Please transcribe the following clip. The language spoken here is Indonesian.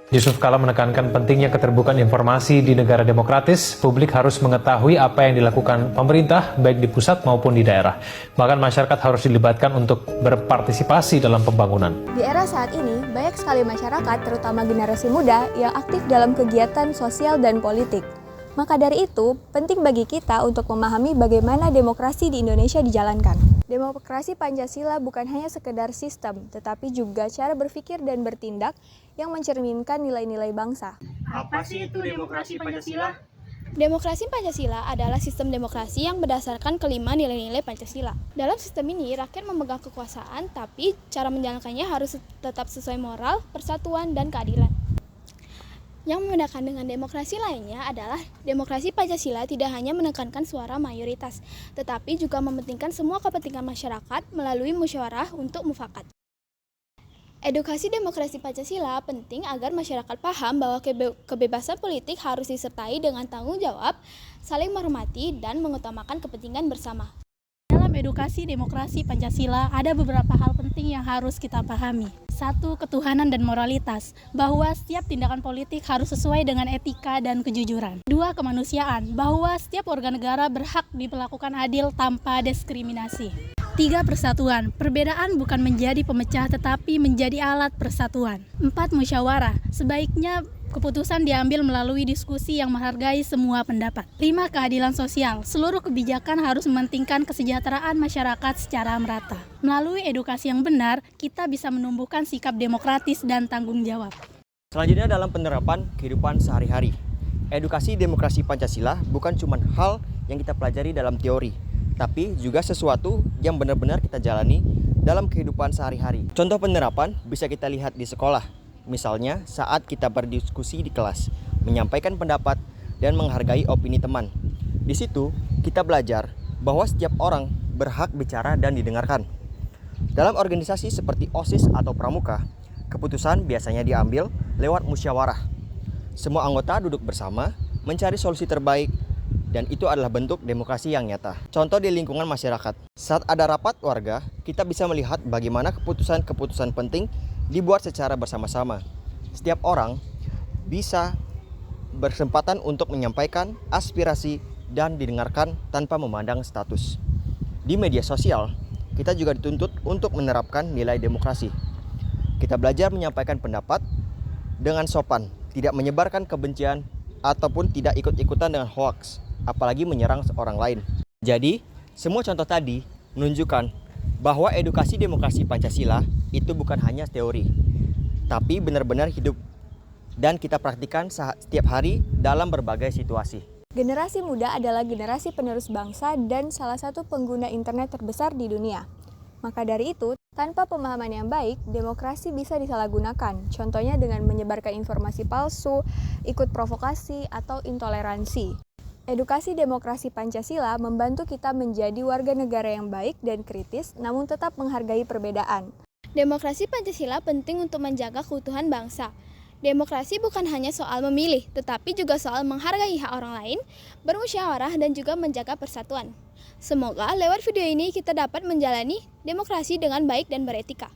Yusuf Kala menekankan pentingnya keterbukaan informasi di negara demokratis. Publik harus mengetahui apa yang dilakukan pemerintah, baik di pusat maupun di daerah. Bahkan masyarakat harus dilibatkan untuk berpartisipasi dalam pembangunan. Di era saat ini, banyak sekali masyarakat, terutama generasi muda, yang aktif dalam kegiatan sosial dan politik. Maka dari itu, penting bagi kita untuk memahami bagaimana demokrasi di Indonesia dijalankan. Demokrasi Pancasila bukan hanya sekedar sistem, tetapi juga cara berpikir dan bertindak yang mencerminkan nilai-nilai bangsa. Apa sih itu demokrasi Pancasila? Demokrasi Pancasila adalah sistem demokrasi yang berdasarkan kelima nilai-nilai Pancasila. Dalam sistem ini, rakyat memegang kekuasaan, tapi cara menjalankannya harus tetap sesuai moral, persatuan, dan keadilan. Yang membedakan dengan demokrasi lainnya adalah demokrasi Pancasila tidak hanya menekankan suara mayoritas, tetapi juga mementingkan semua kepentingan masyarakat melalui musyawarah untuk mufakat. Edukasi demokrasi Pancasila penting agar masyarakat paham bahwa kebebasan politik harus disertai dengan tanggung jawab, saling menghormati, dan mengutamakan kepentingan bersama. Dalam edukasi demokrasi Pancasila ada beberapa hal penting yang harus kita pahami. 1. Ketuhanan dan moralitas, bahwa setiap tindakan politik harus sesuai dengan etika dan kejujuran. 2. Kemanusiaan, bahwa setiap warga negara berhak diperlakukan adil tanpa diskriminasi. 3. Persatuan, perbedaan bukan menjadi pemecah tetapi menjadi alat persatuan. 4. Musyawarah, sebaiknya keputusan diambil melalui diskusi yang menghargai semua pendapat. 5. Keadilan sosial, seluruh kebijakan harus mementingkan kesejahteraan masyarakat secara merata. Melalui edukasi yang benar, kita bisa menumbuhkan sikap demokratis dan tanggung jawab. Selanjutnya dalam penerapan kehidupan sehari-hari. Edukasi demokrasi Pancasila bukan cuma hal yang kita pelajari dalam teori, tapi juga sesuatu yang benar-benar kita jalani dalam kehidupan sehari-hari. Contoh penerapan bisa kita lihat di sekolah. Misalnya saat kita berdiskusi di kelas, menyampaikan pendapat dan menghargai opini teman. Di situ kita belajar bahwa setiap orang berhak bicara dan didengarkan. Dalam organisasi seperti OSIS atau Pramuka, keputusan biasanya diambil lewat musyawarah. Semua anggota duduk bersama, mencari solusi terbaik, dan itu adalah bentuk demokrasi yang nyata. Contoh di lingkungan masyarakat, saat ada rapat warga, kita bisa melihat bagaimana keputusan-keputusan penting dibuat secara bersama-sama. Setiap orang bisa berkesempatan untuk menyampaikan aspirasi dan didengarkan tanpa memandang status. Di media sosial, kita juga dituntut untuk menerapkan nilai demokrasi. Kita belajar menyampaikan pendapat dengan sopan, tidak menyebarkan kebencian ataupun tidak ikut-ikutan dengan hoaks, apalagi menyerang orang lain. Jadi, semua contoh tadi menunjukkan bahwa edukasi demokrasi Pancasila itu bukan hanya teori, tapi benar-benar hidup dan kita praktikkan setiap hari dalam berbagai situasi. Generasi muda adalah generasi penerus bangsa dan salah satu pengguna internet terbesar di dunia. Maka dari itu, tanpa pemahaman yang baik, demokrasi bisa disalahgunakan. Contohnya dengan menyebarkan informasi palsu, ikut provokasi, atau intoleransi. Edukasi demokrasi Pancasila membantu kita menjadi warga negara yang baik dan kritis, namun tetap menghargai perbedaan. Demokrasi Pancasila penting untuk menjaga keutuhan bangsa. Demokrasi bukan hanya soal memilih, tetapi juga soal menghargai hak orang lain, bermusyawarah, dan juga menjaga persatuan. Semoga lewat video ini kita dapat menjalani demokrasi dengan baik dan beretika.